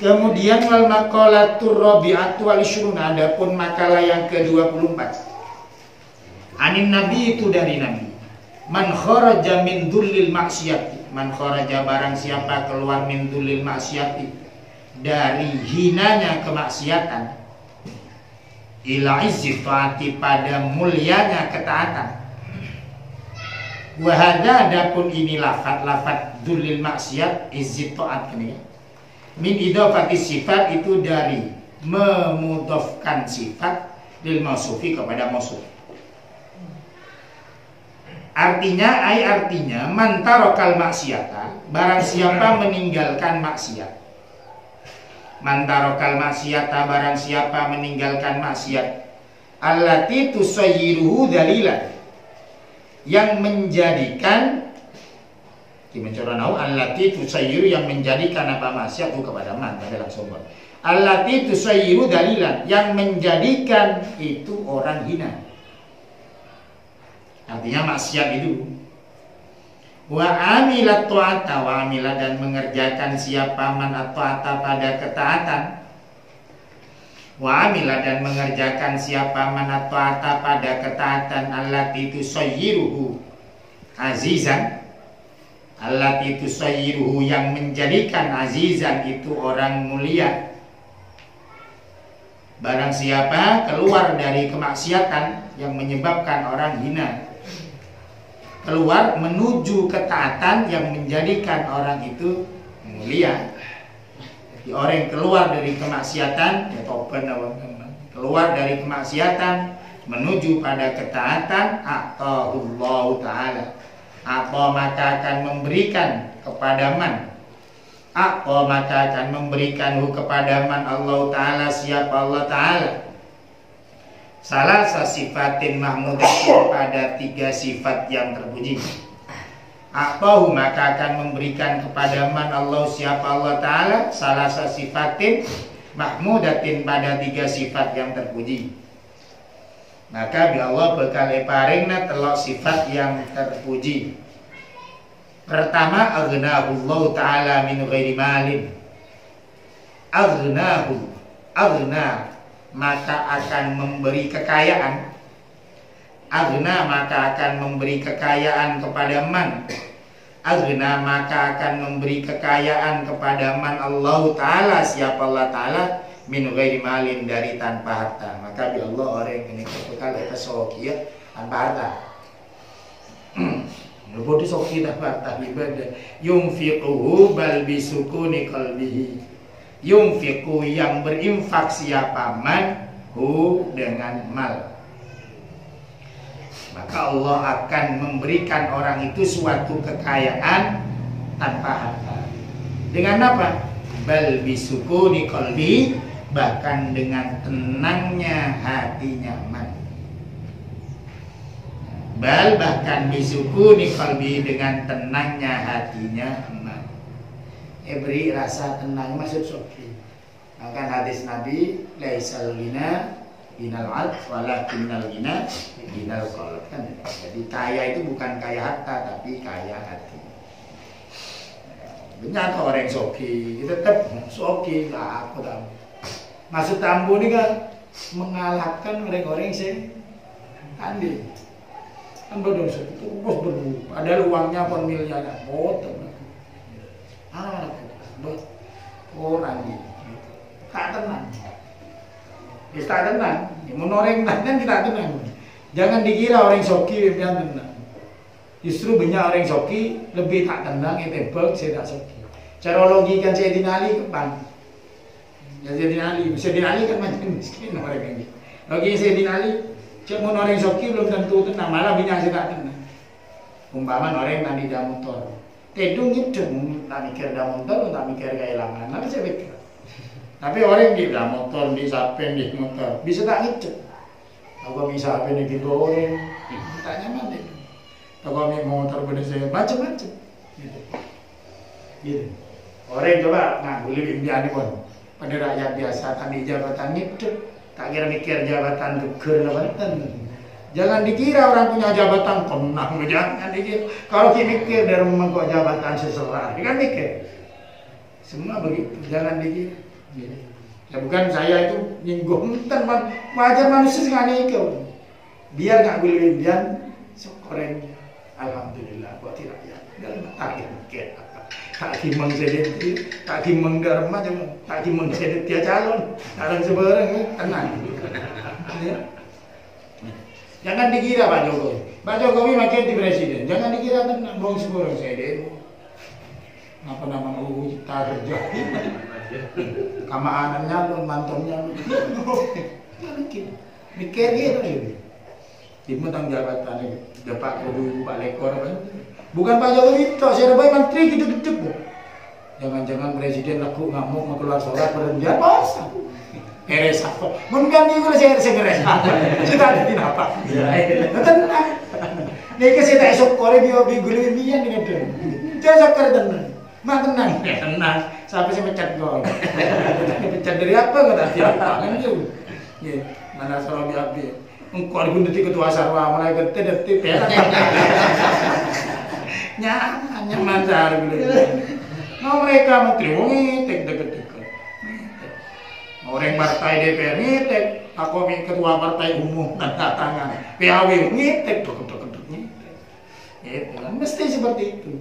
Kemudian wal maqalatur rabi'atu wal ishrun, adapun makalah yang ke-24. Anin Nabi, itu dari Nabi. Man kharaja min dullil maksiati, man kharaja barang siapa keluar min dullil maksiati, dari hinanya kemaksiatan, ila izzi taati, pada mulianya ketaatan. Wa hadza, adapun ini lafat dullil maksiat izzi taat ini. Min idhofati sifat, itu dari memudhofkan sifat lil mausufi, kepada mausuf. Artinya man tarokal maksiata, barang siapa meninggalkan maksiat. Man tarokal maksiata, barang siapa meninggalkan maksiat. Allati tusayyiruhu dalilan, yang menjadikan allati tusayyiru, yang menjadikan apa maksiat itu kepada man, pada langsung. Allati tusayyiru dalilan, yang menjadikan itu orang hina. Artinya maksiat itu. Wa amilat ta'ata, wa amila, dan mengerjakan siapa man ta'ata, pada ketaatan. Wa amila, dan mengerjakan siapa man ta'ata, pada ketaatan. Allati tusayyiruhu azizan, allati tusayyiruhu, yang menjadikan azizan itu orang mulia. Barang siapa keluar dari kemaksiatan yang menyebabkan orang hina, keluar menuju ketaatan yang menjadikan orang itu mulia. Jadi orang keluar dari kemaksiatan, ya tobat, keluar dari kemaksiatan menuju pada ketaatan, atahullahu ta'ala, atau maka akan memberikan kepada man, atau maka akan memberikan kepada man Allah ta'ala, siapa Allah ta'ala, salah sifatin mahmudatin, pada 3 sifat yang terpuji. Atau maka akan memberikan kepada man Allah, siapa Allah ta'ala, salah sifatin mahmudatin, pada 3 sifat yang terpuji. Maka bi Allah bekal paringna telok sifat yang terpuji. Pertama, aghnahu Allah ta'ala min ghairi malin. Aghna, maka akan memberi kekayaan. Aghna, maka akan memberi kekayaan kepada man. Aghna, maka akan memberi kekayaan kepada man Allah ta'ala, siapa Allah ta'ala, min ghairi malin, dari tanpa harta. Maka bi Allah orang ini bekal eta sokia tanpa harta. Lebih soki tanpa harta ibadah. Yunfiquhu bal bisukuni qalbihi. Yunfiqu, yang berinfak siapa man, hu, dengan mal. Maka Allah akan memberikan orang itu suatu kekayaan tanpa harta. Dengan apa? Bal bisukuni qalbi, bahkan dengan tenangnya hatinya man. Bal, bahkan bisukuni qalbi, dengan tenangnya hatinya man. Beri rasa tenang, maksud soki. Maka hadis Nabi, laisal ghina binal alf, walakinnal ghina binal qalb, kan. Jadi kaya itu bukan kaya harta, tapi kaya hati. Benar orang soki, tetap soki, lah aku tahu. Maksud tambu ini kan mengalahkan orang-orang yang andi. Kan bodoh soki itu terus berbu. Padahal uangnya pun miliaran, bodoh. Orang gitu, tak tenang. Kita tak tenang. Menoreng kan kita tenang. Jangan dikira orang soki yang tenang. Justru banyak orang soki lebih tak tenang, tebal, saya tak soki. Cara logika Sayyidina Ali kepan. Ya Sayyidina Ali kan macam miskin orang yang gitu. Logika Sayyidina Ali, cuma orang soki belum tentu tenang, malah banyak saya tak tenang. Umpama orang tadi dah motor. Tedung ngideng, tak mikir dah motor, tak mikir kehilangan. Nanti saya pikir. Tapi orang di dah motor, di sapen, di motor, bisa tak ngideng. Kalau bisa sapen di goreng, tak nyaman deh. Kalau motor pada saya macam-macam. Gitu. Orang coba boleh bimbingan pun. Pada rakyat biasa tadi jabatan ngideng, tak kira mikir jabatan geger jabatan. Jangan dikira orang punya jabatan tenang, jangan dikira. Kalau kita mikir dari memangkok jabatan seseorang, kan mikir. Semua begitu, jangan dikira. Ya bukan saya itu nyinggung tentang wajar manusia sekali itu. Biar nggak berlebihan, goreng. Alhamdulillah buat rakyat. Dalam tak mungkin apa. Tak kimeng sedikit, tak kimeng derma cuma tak kimeng sedikit dia calon. Orang sebarang tenang. Ya. Jangan dikira Pak Jokowi. Pak Jokowi makin di presiden. Jangan dikira tenang bong sebarang sedikit. Apa nama kita kerja? Kamaanannya lu, mantonnya lu. Mikir gitu. Timu tanggung jabatan ini. Dapat kudu Pak Lekor apa? Bukan Pak Jokowi tok, saya ada menteri gitu-gitu. Jangan-jangan presiden laku ngamuk mau keluar sholat berlebihan masa? Eres apa? Mungkin juga saya eres apa? Sudah ada di apa? Tenang. Nih saya tak esok kore bio-bio bian dengan dia. Jangan sakar tenang. Mah tenang, tenang. Sampai saya pecat gol. Pecat dari apa nggak tahu apa kan itu. Ya, mana soal biabi. Engkau pun detik ketua sarwa mulai detik ya. Nyaman sar gitu. Mau mereka menteri wong ngitek deket-deket. Orang partai DPR ngitek, aku ketua partai umum tanda tangan. PAW ngitek deket-deket ngitek. Itu kan mesti seperti itu.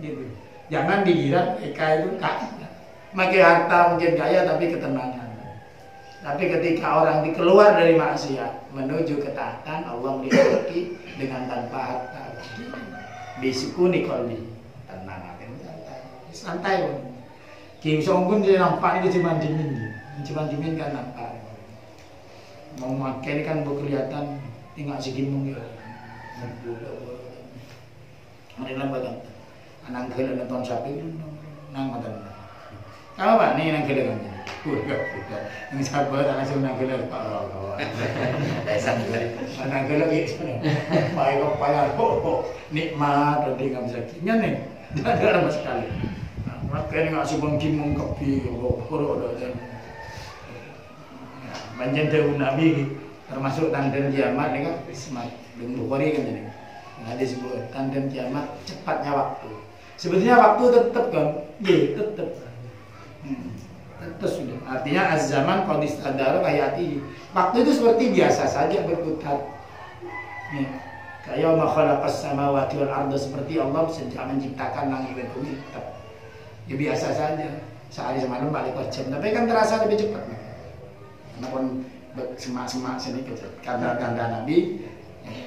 Gitu. Jangan dikira Eka itu kaya. Makin harta mungkin kaya tapi ketenangan. Tapi ketika orang dikeluar dari maksiat menuju ketaatan, Allah meliputi dengan tanpa harta. Bisukuni kolbi, tenang akan santai. Kim Song Kun dia nampak ini cuman dimin kan nampak. Mau makan kan berkelihatan tinggal segimung ya. Mari lambat. Anang kele nonton sapi nang matan. Kamu Pak nih nang kele kan. Udah. Ini sabar langsung nang kele Pak Allah. Desa kele. Nang kele gitu. Baik kok payah kok. Nikmat dan tinggal sakinya nih. Tidak ada sama sekali. Makanya nggak subang kimung kopi kok ada. Banjir dari Nabi termasuk tanda kiamat nih kan. Semat dengan Bukhari kan ini. Hadis disebut tanda kiamat cepatnya waktu. Sebetulnya waktu tetap kan, iya tetap. Tetap sudah. Artinya az-zaman qad istadara hayati. Waktu itu seperti biasa saja berputar. Nih, kayak ma khalaqas samawati wal arda seperti Allah sejak menciptakan langit dan bumi tetap. Ya biasa saja. Sehari semalam balik jam, tapi kan terasa lebih cepat. Karena pun semak-semak sini kata Nabi.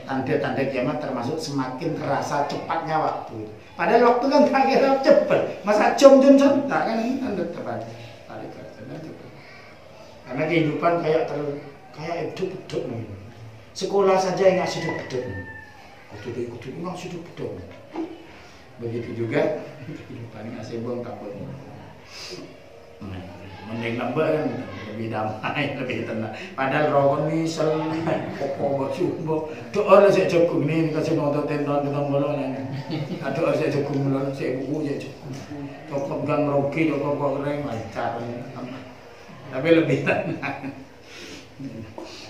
Tanda-tanda kiamat termasuk semakin terasa cepatnya waktu. Padahal waktu kan tak kira cepat. Masa jam-jam tak kan ini tanda tepat. Karena kehidupan kayak hidup-hidup nih. Sekolah saja yang ngasih hidup-hidup. Kudu ngasih hidup-hidup. Begitu juga kehidupan ngasih buang kabut. Mending nambah kan lebih damai, lebih tenang. Padahal rokok misal, pokok sumbo, doa saya cukup nih kasih nonton tendon bolong nih. Ada orang saya cukup mulai saya buku saya cukup. Cukup gang roki, cukup goreng lancar. Tapi lebih tenang.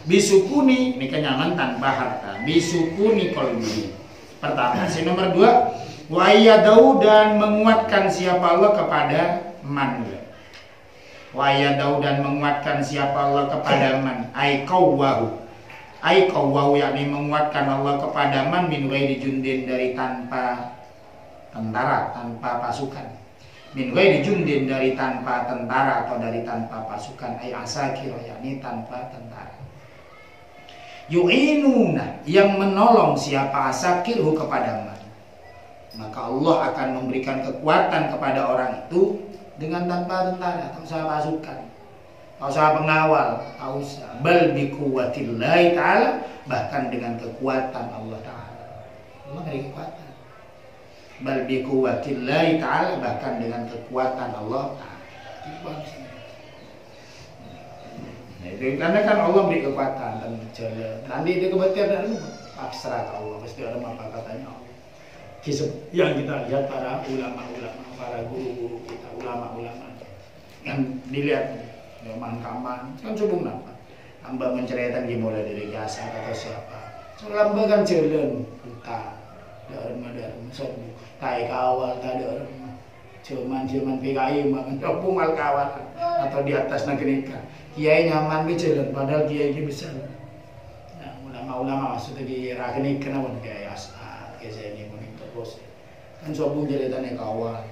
Bisukuni ini kenyaman tanpa harta. Bisukuni kolbi. Pertama, nomor 2, wa yadau dan menguatkan siapa Allah kepada man. Wa yadau dan menguatkan siapa Allah kepada man ai qawwahu yakni menguatkan Allah kepada man min ghairi jundin dari tanpa tentara, tanpa pasukan. Min ghairi jundin dari tanpa tentara atau dari tanpa pasukan ai asakir yakni tanpa tentara. Yu'inuna yang menolong siapa asakirhu kepada man. Maka Allah akan memberikan kekuatan kepada orang itu dengan tanpa tentara, tak usah pasukan, tak usah pengawal, tak usah. Bal bi quwwatillahi ta'ala, bahkan dengan kekuatan Allah Ta'ala. Allah beri kekuatan. Bal bi quwwatillahi ta'ala, bahkan dengan kekuatan Allah Ta'ala. Karena kan Allah beri kekuatan dan jalan. Nanti dia kebatian dan pasrah ke Allah, pasti ada apa katanya Allah. Yang kita lihat para ulama-ulama, para guru-guru kita, ulama-ulama yang dilihat zaman kaman kan cubung apa hamba menceritakan dimulai dari jasa atau siapa selamba kan jalan buta dari madar musuh tai kawal tak ada Jerman PKI mangan opung al kawan atau di atas negeri kiai nyaman di jalan padahal kiai ini besar. Nah, ulama maksudnya di rakeni kenapa kiai Asad kiai ini mungkin terus kan sobung jelitannya kawan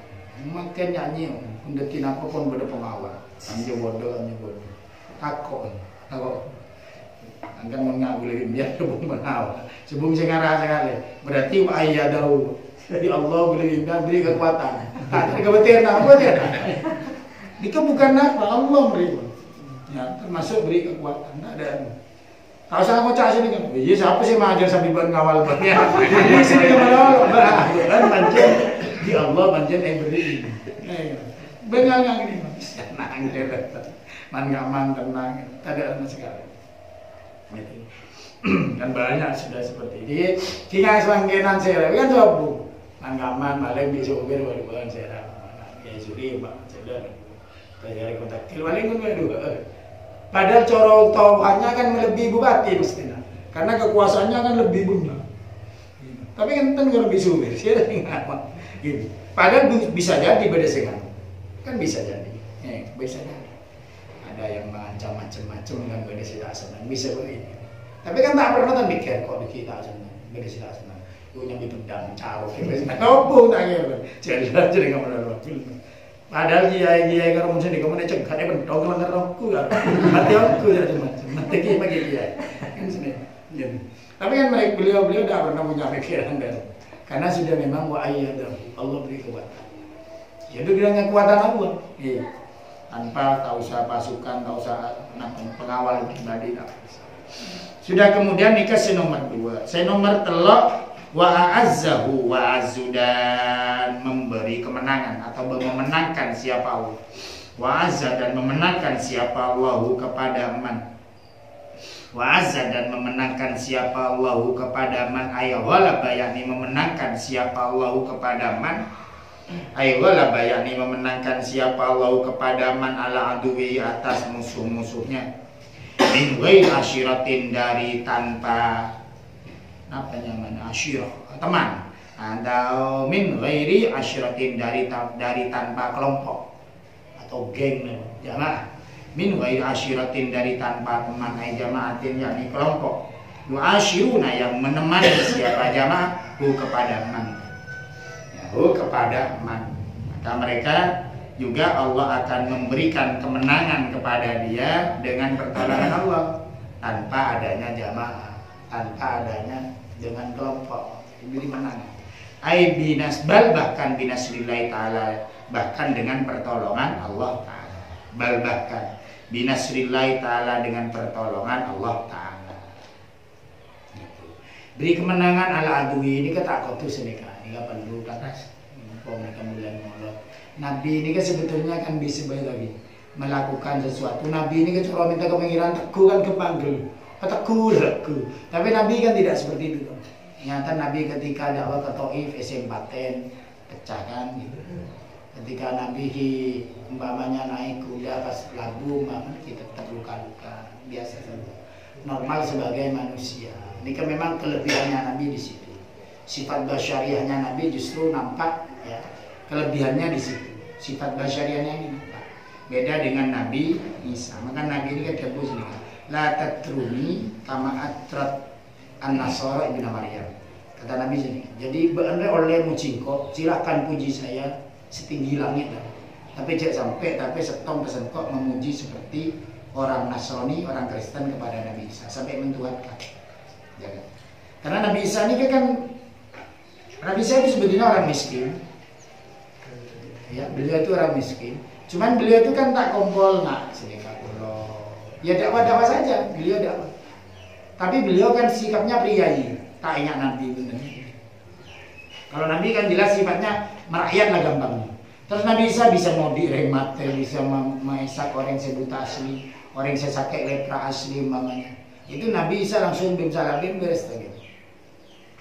makan nyanyi pendetin apa pun pada pengawal anjo bodoh takut kan mengagulirin dia sebung pengawal sebung sengarah sekali berarti wa ayyadahu jadi Allah boleh beri kekuatan. Ada kebetulan apa dia? Dika bukan apa Allah beri. Ya, termasuk beri kekuatan. Tidak ada. Kalau saya ngocak sini kan, iya siapa sih majar sambil buat ngawal buatnya? Di sini kemana? Kan pancen di Allah pancen yang beri. Bengal nggak gini, tenang man tenang, tidak ada sama sekali. Kan banyak sudah seperti ini. Kita selangkenan saya kan sobu. Anggaman malam di sopir baru saya kayak suri mbak saya dari kontak paling kan dua padahal coro tauhannya kan melebihi bupati mestinya karena kekuasaannya kan lebih punya tapi kan lebih sumir saya ingat gitu padahal bisa jadi beda sengan kan bisa jadi bisa jadi ada yang mengancam macam-macam kan beda sila senang bisa begini tapi kan tak pernah tak mikir kok kita senang beda sila senang yang dipendam caro kita ngopung tak kira jadi kamu dah padahal kiai kalau mungkin kamu nak cengkat dia bentong kelengker aku kan mati aku jadi macam mati kiai bagi kiai kan sini tapi kan mereka beliau dah pernah punya pikiran kan karena sudah memang wa ayyadahu Allah beri kekuatan jadi bilangnya kekuatan Allah tanpa tak usah pasukan tak usah pengawal pribadi tak sudah kemudian nikah nomor 2 nomor telok wa a'azzahu wa azudan memberi kemenangan atau memenangkan siapa Allah wa azza dan memenangkan siapa Allahu kepada man wa azza dan memenangkan siapa Allahu kepada man ayyaghalaba yakni memenangkan siapa Allahu kepada man ayyaghalaba yakni memenangkan siapa Allahu kepada man ala aduwi atas musuh-musuhnya min ghairi asyiratin dari tanpa apa namanya asyirah teman atau min ghairi asyiratin dari tanpa kelompok atau geng jamaah min ghairi asyiratin dari tanpa teman ay jamaatin yakni kelompok yu'ashiruna yang menemani siapa jamaah kepada man kepada man maka mereka juga Allah akan memberikan kemenangan kepada dia dengan pertolongan Allah tanpa adanya jamaah tanpa adanya dengan kelompok diberi menang ai binasbal bahkan binasrillahi ta'ala bahkan dengan pertolongan Allah ta'ala bal bahkan binasrillahi ta'ala dengan pertolongan Allah ta'ala beri kemenangan ala adui ini kata kotu senika ini perlu atas mereka mulai molot Nabi ini kan sebetulnya kan bisa lagi melakukan sesuatu Nabi ini kan kalau minta kepengiran teguh kan kepanggil teguh. Tapi Nabi kan tidak seperti itu. Nyata Nabi ketika dakwah ke Taif SM-paten pecah kan gitu. Ketika Nabi umpamanya naik kuda pas labu kita tetap luka-luka biasa saja. Normal sebagai manusia. Ini kan memang kelebihannya Nabi di situ. Sifat basyariahnya Nabi justru nampak ya. Kelebihannya di situ. Sifat basyariahnya ini nampak. Beda dengan Nabi Isa. Maka Nabi ini kan terus ini. La tatruni kama atrat an-nasara ibnu Maryam. Kata Nabi sini. Jadi benar oleh mucingko, silakan puji saya setinggi langit lah. Tapi jangan sampai setong kesengkok memuji seperti orang Nasrani, orang Kristen kepada Nabi Isa sampai mentuhankan. Jangan. Karena Nabi Isa ini kan Nabi Isa itu sebetulnya orang miskin. Ya, beliau itu orang miskin. Cuman beliau itu kan tak kompol nak sedekah. Ya dakwah-dakwah saja, beliau dakwah. Tapi beliau kan sikapnya priayi, tak ingat Nabi benar. Kalau Nabi kan jelas sifatnya merakyat lah gampangnya. Terus Nabi Isa bisa mau diremat, bisa mengesak orang yang buta asli, orang yang sakit lepra asli mamanya. Itu Nabi Isa langsung bimsalabim beres lagi.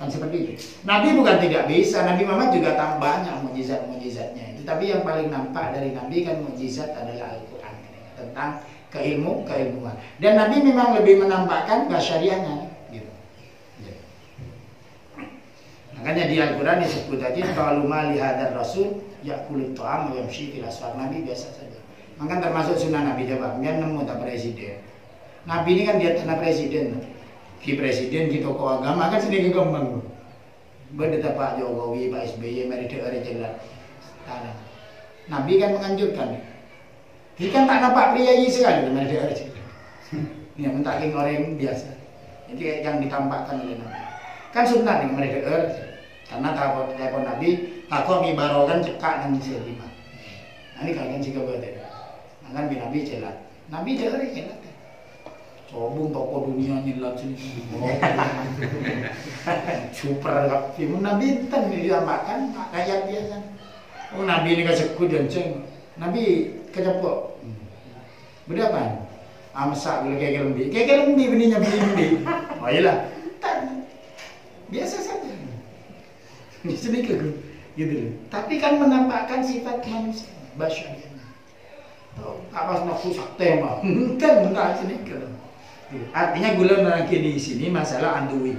Kan seperti itu. Nabi bukan tidak bisa, Nabi Muhammad juga tak banyak mukjizat-mukjizatnya itu. Tapi yang paling nampak dari Nabi kan mukjizat adalah Al-Quran tentang keilmuan. Dan Nabi memang lebih menampakkan basyariahnya gitu. Makanya di Al-Quran disebut tadi kalau mali hadar rasul yakulut ta'am wa yamshi fil aswaq. Nabi biasa saja. Maka termasuk sunnah Nabi coba. Dia nemu tak presiden. Nabi ini kan dia tanah presiden. Di presiden di tokoh agama kan sedikit gampang. Berdeta Pak Jokowi, Pak SBY, mari dengar jelas. Nabi kan menganjurkan. Dia kan tak nampak priayi sekali mari dengar jelas. Ini mentaking orang biasa. Jadi yang ditampakkan oleh Nabi. Kan sunnah nih mari dengar. Karena telepon Nabi, aku ngibarokan cekak nang selima. Ini kalian juga betul. Makan Nabi jelas. Nabi dengar jelas. Sobung toko dunia nyilat sini. Super film Nabi kan ditambahkan ayat biasa. Oh Nabi ini kasih dan ceng. Nabi kecepok. Berapa? Amsak boleh kayak lembi. Kayak lembi beninya beli. Oh iyalah. Biasa saja. Di sini gitu. Tapi kan menampakkan sifat manusia. Basyar. Apa nak rusak tema? Kan enggak sini kan. Artinya gula nanti di sini masalah anduwi.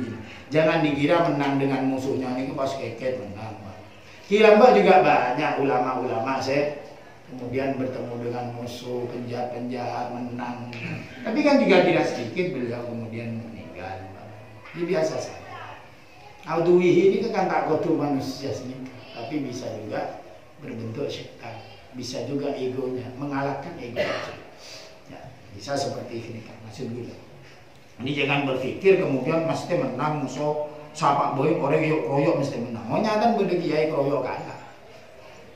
Jangan dikira menang dengan musuhnya ini pas keket menang. Kilamba juga banyak ulama-ulama saya kemudian bertemu dengan musuh penjahat-penjahat menang. Tapi kan juga tidak sedikit beliau kemudian meninggal. Ini biasa saja. Anduwi ini kan tak kotor manusia sendiri, tapi bisa juga berbentuk syaitan. Bisa juga egonya mengalahkan ego. Ya, bisa seperti ini kan maksud gue. Ini jangan berpikir kemudian mesti menang musuh sapak boy orang royok mesti menang. Mau nyata beda kiai royok kalah.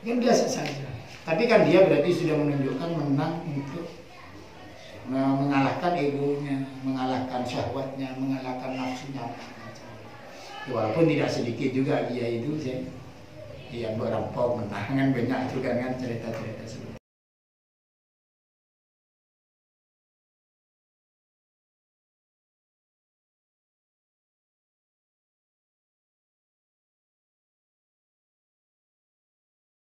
Kan biasa saja. Tapi kan dia berarti sudah menunjukkan menang untuk mengalahkan egonya, mengalahkan syahwatnya, mengalahkan nafsunya. Walaupun tidak sedikit juga dia itu sih. Dia berampok menang kan banyak juga kan cerita-cerita seperti